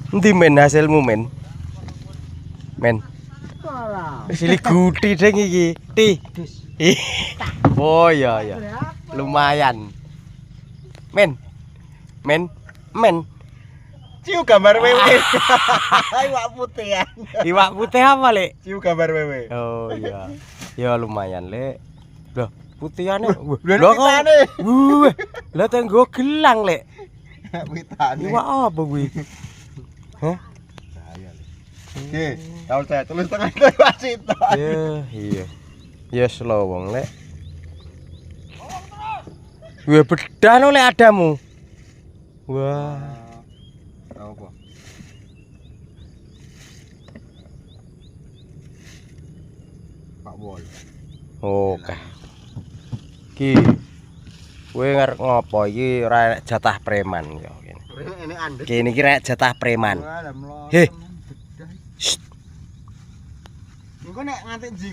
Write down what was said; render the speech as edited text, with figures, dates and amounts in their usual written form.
Endi men hasilmu men? Men. Sili guti deng iki. Ti. Oh iya ya. Lumayan. Men. Men. Men. Ciu gambar wewe. Iwak putih. Iwak putih apa, Lek? Ciu gambar wewe. Oh iya. Ya lumayan, Lek. Loh, putihane. Lho pitane. Lah tenggo gelang, Lek. Pitane. Iwak apa kuwi? Hah? Oke, tahu saya tulis tengah itu wasit. Iya. Ya slow wong, Lek. Wah, bedan oleh adamu. Wah. Tahu apa? Pak Wol. Oke. Ki. Kowe ngarep ngopo iki ora jatah preman ya kene. Ini andek. Kene iki rek jatah preman. Heh. Engko nek nganti